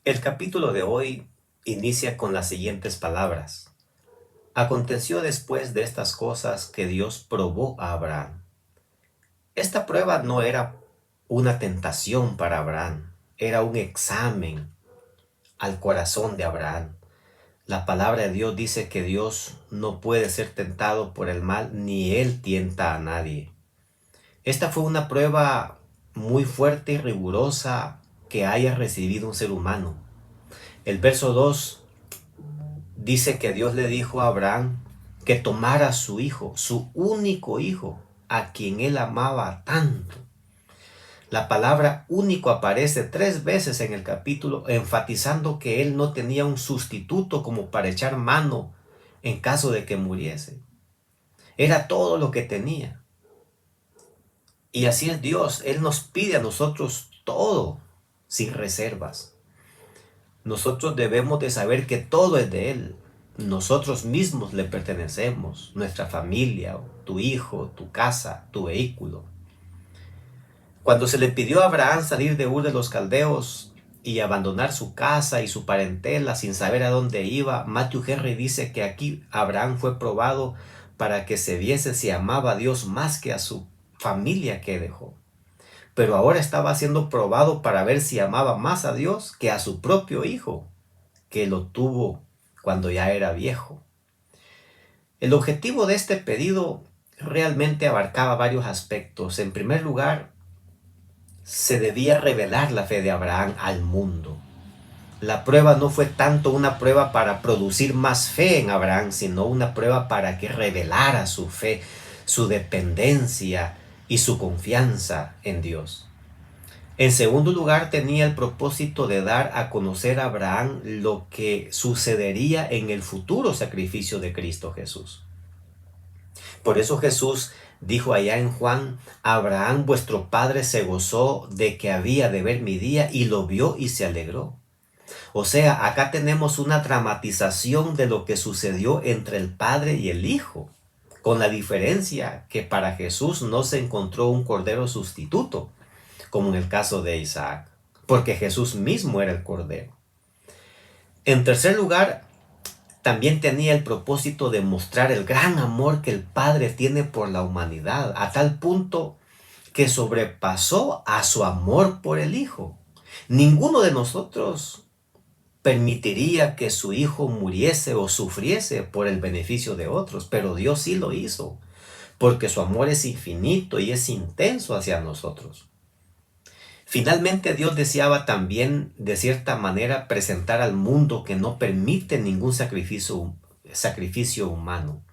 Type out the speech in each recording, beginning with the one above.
El capítulo de hoy inicia con las siguientes palabras. Aconteció después de estas cosas que Dios probó a Abraham. Esta prueba no era una tentación para Abraham, era un examen al corazón de Abraham. La palabra de Dios dice que Dios no puede ser tentado por el mal, ni él tienta a nadie. Esta fue una prueba muy fuerte y rigurosa que haya recibido un ser humano. El verso 2 dice que Dios le dijo a Abraham que tomara a su hijo, su único hijo, a quien él amaba tanto. La palabra único aparece 3 veces en el capítulo, enfatizando que él no tenía un sustituto como para echar mano en caso de que muriese. Era todo lo que tenía. Y así es Dios, Él nos pide a nosotros todo, sin reservas. Nosotros debemos de saber que todo es de Él. Nosotros mismos le pertenecemos, nuestra familia, tu hijo, tu casa, tu vehículo. Cuando se le pidió a Abraham salir de Ur de los Caldeos y abandonar su casa y su parentela sin saber a dónde iba, Matthew Henry dice que aquí Abraham fue probado para que se viese si amaba a Dios más que a su familia que dejó. Pero ahora estaba siendo probado para ver si amaba más a Dios que a su propio hijo, que lo tuvo cuando ya era viejo. El objetivo de este pedido realmente abarcaba varios aspectos. En primer lugar, se debía revelar la fe de Abraham al mundo. La prueba no fue tanto una prueba para producir más fe en Abraham, sino una prueba para que revelara su fe, su dependencia y su confianza en Dios. En segundo lugar, tenía el propósito de dar a conocer a Abraham lo que sucedería en el futuro sacrificio de Cristo Jesús. Por eso Jesús dijo allá en Juan: Abraham vuestro padre se gozó de que había de ver mi día y lo vio y se alegró. O sea, acá tenemos una dramatización de lo que sucedió entre el Padre y el Hijo, con la diferencia que para Jesús no se encontró un cordero sustituto, como en el caso de Isaac, porque Jesús mismo era el cordero. En tercer lugar, también tenía el propósito de mostrar el gran amor que el Padre tiene por la humanidad, a tal punto que sobrepasó a su amor por el Hijo. Ninguno de nosotros permitiría que su hijo muriese o sufriese por el beneficio de otros, pero Dios sí lo hizo, porque su amor es infinito y es intenso hacia nosotros. Finalmente, Dios deseaba también, de cierta manera, presentar al mundo que no permite ningún sacrificio humano.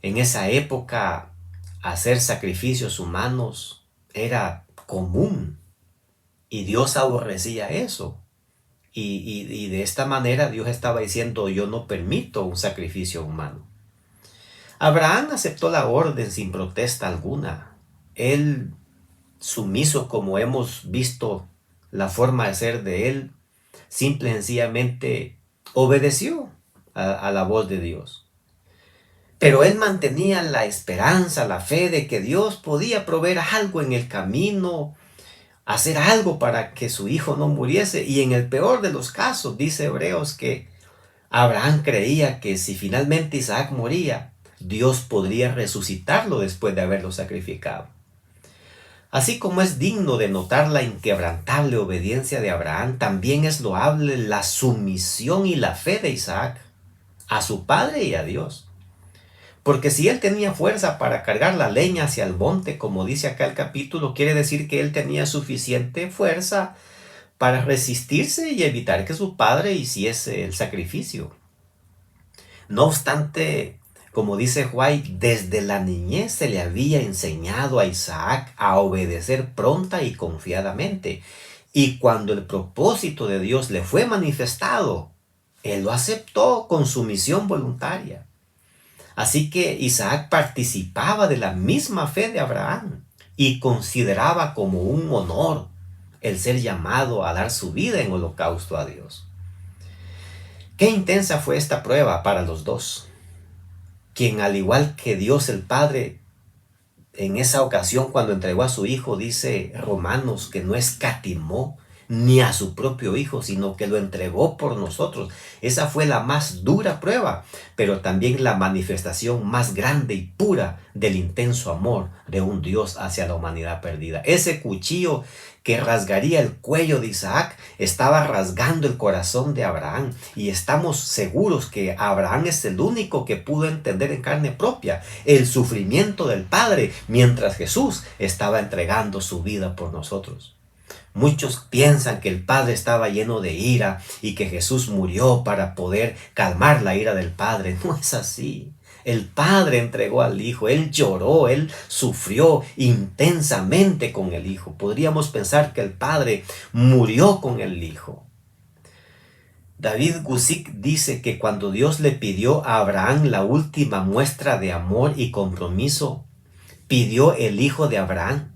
En esa época, hacer sacrificios humanos era común y Dios aborrecía eso. Y de esta manera Dios estaba diciendo: yo no permito un sacrificio humano. Abraham aceptó la orden sin protesta alguna. Él, sumiso como hemos visto la forma de ser de él, simple y sencillamente obedeció a la voz de Dios. Pero él mantenía la esperanza, la fe de que Dios podía proveer algo en el camino, hacer algo para que su hijo no muriese. Y en el peor de los casos, dice Hebreos, que Abraham creía que si finalmente Isaac moría, Dios podría resucitarlo después de haberlo sacrificado. Así como es digno de notar la inquebrantable obediencia de Abraham, también es loable la sumisión y la fe de Isaac a su padre y a Dios. Porque si él tenía fuerza para cargar la leña hacia el monte, como dice acá el capítulo, quiere decir que él tenía suficiente fuerza para resistirse y evitar que su padre hiciese el sacrificio. No obstante, como dice White, desde la niñez se le había enseñado a Isaac a obedecer pronta y confiadamente. Y cuando el propósito de Dios le fue manifestado, él lo aceptó con sumisión voluntaria. Así que Isaac participaba de la misma fe de Abraham y consideraba como un honor el ser llamado a dar su vida en holocausto a Dios. Qué intensa fue esta prueba para los dos, quien, al igual que Dios el Padre, en esa ocasión cuando entregó a su hijo, dice Romanos, que no escatimó ni a su propio Hijo, sino que lo entregó por nosotros. Esa fue la más dura prueba, pero también la manifestación más grande y pura del intenso amor de un Dios hacia la humanidad perdida. Ese cuchillo que rasgaría el cuello de Isaac estaba rasgando el corazón de Abraham, y estamos seguros que Abraham es el único que pudo entender en carne propia el sufrimiento del Padre mientras Jesús estaba entregando su vida por nosotros. Muchos piensan que el Padre estaba lleno de ira y que Jesús murió para poder calmar la ira del Padre. No es así. El Padre entregó al Hijo, Él lloró, Él sufrió intensamente con el Hijo. Podríamos pensar que el Padre murió con el Hijo. David Guzik dice que cuando Dios le pidió a Abraham la última muestra de amor y compromiso, pidió el Hijo de Abraham.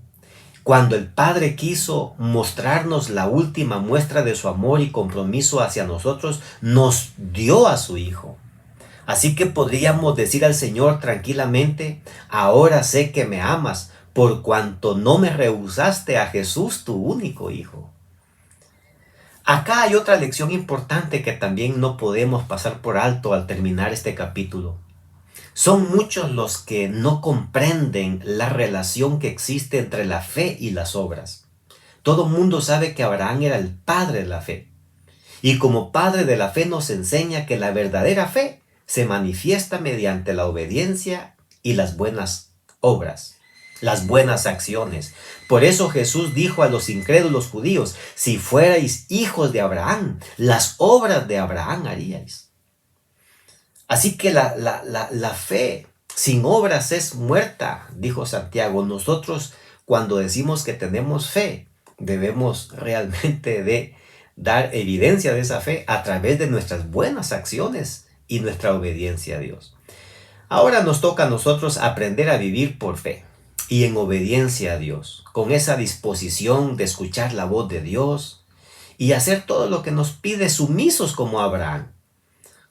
Cuando el Padre quiso mostrarnos la última muestra de su amor y compromiso hacia nosotros, nos dio a su Hijo. Así que podríamos decir al Señor tranquilamente: ahora sé que me amas, por cuanto no me rehusaste a Jesús, tu único Hijo. Acá hay otra lección importante que también no podemos pasar por alto al terminar este capítulo. Son muchos los que no comprenden la relación que existe entre la fe y las obras. Todo el mundo sabe que Abraham era el padre de la fe. Y como padre de la fe nos enseña que la verdadera fe se manifiesta mediante la obediencia y las buenas obras, las buenas acciones. Por eso Jesús dijo a los incrédulos judíos: si fuerais hijos de Abraham, las obras de Abraham haríais. Así que la fe sin obras es muerta, dijo Santiago. Nosotros, cuando decimos que tenemos fe, debemos realmente de dar evidencia de esa fe a través de nuestras buenas acciones y nuestra obediencia a Dios. Ahora nos toca a nosotros aprender a vivir por fe y en obediencia a Dios, con esa disposición de escuchar la voz de Dios y hacer todo lo que nos pide, sumisos como Abraham.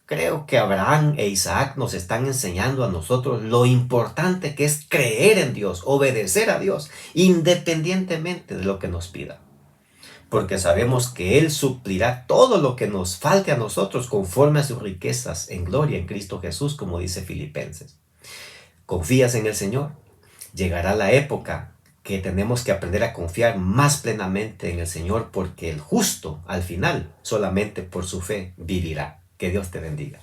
Creo que Abraham e Isaac nos están enseñando a nosotros lo importante que es creer en Dios, obedecer a Dios, independientemente de lo que nos pida. Porque sabemos que Él suplirá todo lo que nos falte a nosotros conforme a sus riquezas en gloria en Cristo Jesús, como dice Filipenses. ¿Confías en el Señor? Llegará la época que tenemos que aprender a confiar más plenamente en el Señor, porque el justo, al final, solamente por su fe vivirá. Que Dios te bendiga.